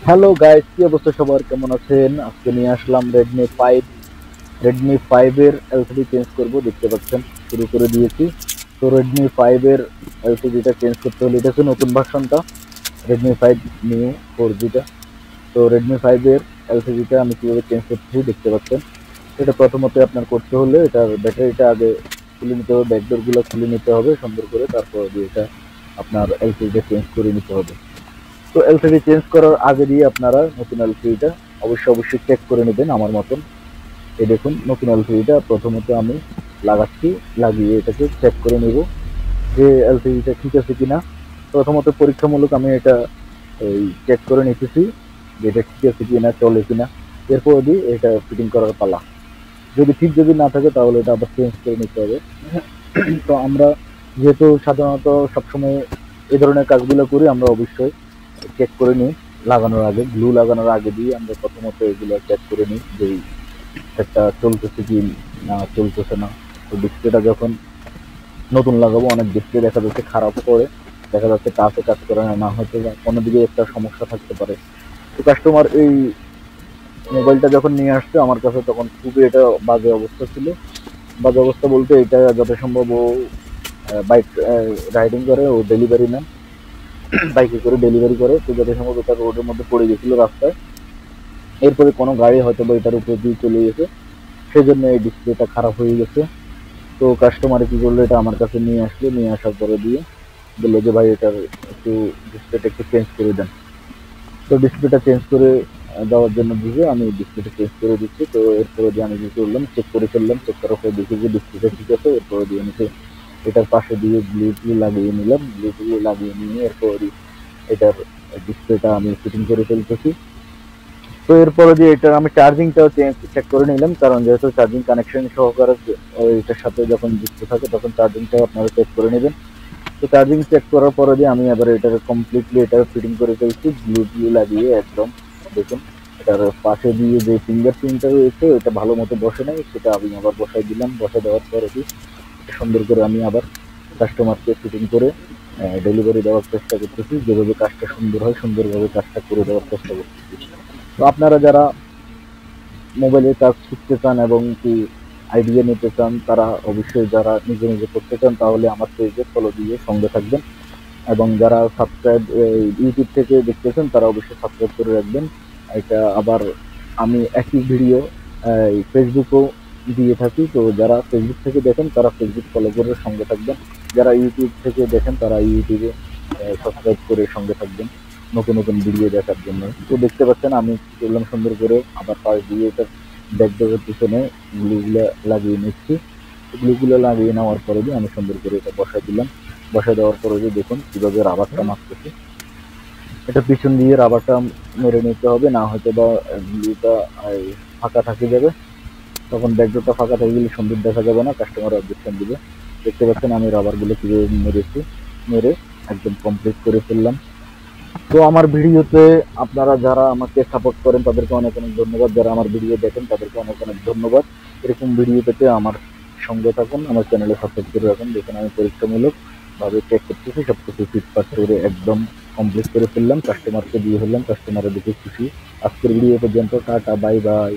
Hello guys, কি অবস্থা সবার? কেমন আছেন? আজকে নিয়ে আসলাম রেডমি 5 এর এলসিডি চেঞ্জ করব। দেখতে পাচ্ছেন শুরু করে দিয়েছি। তো রেডমি 5 এর এলসিডিটা চেঞ্জ করতে হলে এটা হচ্ছে নতুন ভার্সনটা, রেডমি 5 নিউ 4G টা। তো রেডমি 5 এর এলসিডিটা আমি কিভাবে চেঞ্জ করতেছি দেখতে পাচ্ছেন। এটা প্রথমত আপনার করতে হলে এটার ব্যাটারিটা আগে খুলে নিতে হবে, ব্যাকডোর গুলো খুলে নিতে হবে সুন্দর করে, তারপর দিয়ে এটা আপনার এলসিডিটা চেঞ্জ করে নিতে হবে। তো এলসিডি চেঞ্জ করার আগে দিয়ে আপনারা নতুন এলসিডিটা অবশ্যই চেক করে নেবেন আমার মতন। এই দেখুন নতুন এলসিডিটা প্রথমত আমি লাগাচ্ছি, লাগিয়ে এটাকে চেক করে নেব যে এলসিডিটা ঠিক আছে কিনা। প্রথমত পরীক্ষামূলক আমি এটা এই চেক করে নিতেছি যে এটা ঠিক আছে কিনা, চলে কিনা। এরপর দিয়ে এটা ফিটিং করার পালা। যদি না থাকে তাহলে এটা আবার চেঞ্জ করে নিতে হবে। তো আমরা যেহেতু সাধারণত সবসময় এই ধরনের কাজগুলো করি, আমরা অবশ্যই চেক করে নিই লাগানোর আগে, গ্লু লাগানোর আগে দিয়ে আমরা প্রথমত এগুলো চেক করে নিই যে একটা চলতেছে কি না চলতেছে না। তো ডিসপ্লেটা যখন নতুন লাগাবো, অনেক ডিসপ্লে দেখা যাচ্ছে খারাপ করে, দেখা যাচ্ছে টাচে কাজ করে না, না হয়তো কোনো দিকে একটা সমস্যা থাকতে পারে। তো কাস্টমার এই মোবাইলটা যখন নিয়ে আসছে আমার কাছে তখন খুবই এটা বাজে অবস্থা ছিল। বাজে অবস্থা বলতে এটা যত সম্ভব ও বাইক রাইডিং করে, ও ডেলিভারি ম্যান, বাইকে করে ডেলিভারি করে। তো যত সম্ভব এটা রোডের মধ্যে পড়ে গেছিল রাস্তায়। এরপরে কোনো গাড়ি হয়তো বা এটার উপর দিয়ে চলে গেছে, সেজন্য এই ডিসপ্লেটা খারাপ হয়ে গেছে। তো কাস্টমার কি করলো, এটা আমার কাছে নিয়ে আসলো, নিয়ে আসার পরে দিয়ে বললো যে ভাই এটার একটু ডিসপ্লেটা একটু চেঞ্জ করে দেন। তো ডিসপ্লেটা চেঞ্জ করে দেওয়ার জন্য দিয়ে আমি ডিসপ্লেটা চেঞ্জ করে দিচ্ছি। তো এরপরে দিয়ে আমি কি করলাম, চেক করে ফেললাম, চেক করার পরে দেখি যে ডিসপ্লেটা ঠিক আছে। এরপরে দিয়ে আমি এটার পাশে দিয়ে ব্লুটুথ লাগিয়ে নিলাম, ব্লুটুথ লাগিয়ে নিয়ে এরপর এটার ডিসপ্লেটা আমি ফিটিং করে ফেলতেছি। তো এরপরে দিয়ে এটার আমি চার্জিংটাও চেক করে নিলাম, কারণ যেহেতু চার্জিং কানেকশন সহকারে এটার সাথে যখন যুক্ত থাকে তখন চার্জিংটাও আপনারা চেক করে নেবেন। তো চার্জিং চেক করার পরে দিয়ে আমি আবার এটার কমপ্লিটলি এটার ফিটিং করে ফেলছি ব্লুটুথ লাগিয়ে একদম। দেখুন এটার পাশে দিয়ে যে ফিঙ্গার প্রিন্টটা রয়েছে এটা ভালো মতো বসে নাই, সেটা আমি আবার বসাই দিলাম। বসে দেওয়ার পরে দিয়ে সুন্দর করে আমি আবার কাস্টমারকে ফিটিং করে ডেলিভারি দেওয়ার চেষ্টা করতেছি। যেভাবে কাজটা সুন্দর হয় সুন্দরভাবে কাজটা করে দেওয়ার চেষ্টা করতেছি। তো আপনারা যারা মোবাইলের কাজ শিখতে চান এবং কি আইডিয়া নিতে চান, তারা অবশ্যই যারা নিজে নিজে করতে চান তাহলে আমার পেজে ফলো দিয়ে সঙ্গে থাকবেন। এবং যারা সাবস্ক্রাইব ইউটিউব থেকে দেখতেছেন তারা অবশ্যই সাবস্ক্রাইব করে রাখবেন। এটা আবার আমি একই ভিডিও ফেসবুকও দিয়ে থাকি। তো যারা ফেসবুক থেকে দেখেন তারা ফেসবুক ফলো করে সঙ্গে থাকবেন, যারা ইউটিউব থেকে দেখেন তারা ইউটিউবে সাবস্ক্রাইব করে সঙ্গে থাকবেন নতুন নতুন ভিডিও দেখার জন্য। তো দেখতে পাচ্ছেন আমি কি করলাম, সুন্দর করে আবার পাশ দিয়ে এটার ব্যাকডোরের পিছনে গ্লুগুলো লাগিয়ে নিচ্ছি। গ্লুগুলো লাগিয়ে নেওয়ার পরে দিয়ে আমি সুন্দর করে এটা বসাই দিলাম। বসায় দেওয়ার পরে যে দেখুন কিভাবে রাবারটা মারতেছে। এটা পিছন দিয়ে রাবারটা মেরে নিতে হবে, না হয়তো বা গ্লুটা ফাঁকা থাকে যাবে, তখন ব্যাকডোরটা ফাঁকা থেকে গেলে সুন্দর দেখা যাবে না, কাস্টমার অবজেকশন দিবে। দেখতে পাচ্ছেন আমি রাবারগুলো কিভাবে মেরেছি, মেরে একদম কমপ্লিট করে ফেললাম। তো আমার ভিডিওতে আপনারা যারা আমাকে সাপোর্ট করেন তাদেরকে অনেক অনেক ধন্যবাদ, যারা আমার ভিডিও দেখেন তাদেরকে অনেক অনেক ধন্যবাদ। এরকম ভিডিও পেতে আমার সঙ্গে থাকুন, আমার চ্যানেলে সাবস্ক্রাইব করে রাখুন। দেখুন আমি পরীক্ষামূলক ভাবে চেক করতেছি, সবকিছু ফিটফাট করে একদম কমপ্লিট করে ফেললাম, কাস্টমারকে দিয়ে ফেললাম, কাস্টমারের দিকে খুশি। আজকের ভিডিও পর্যন্ত, টাটা, বাই বাই।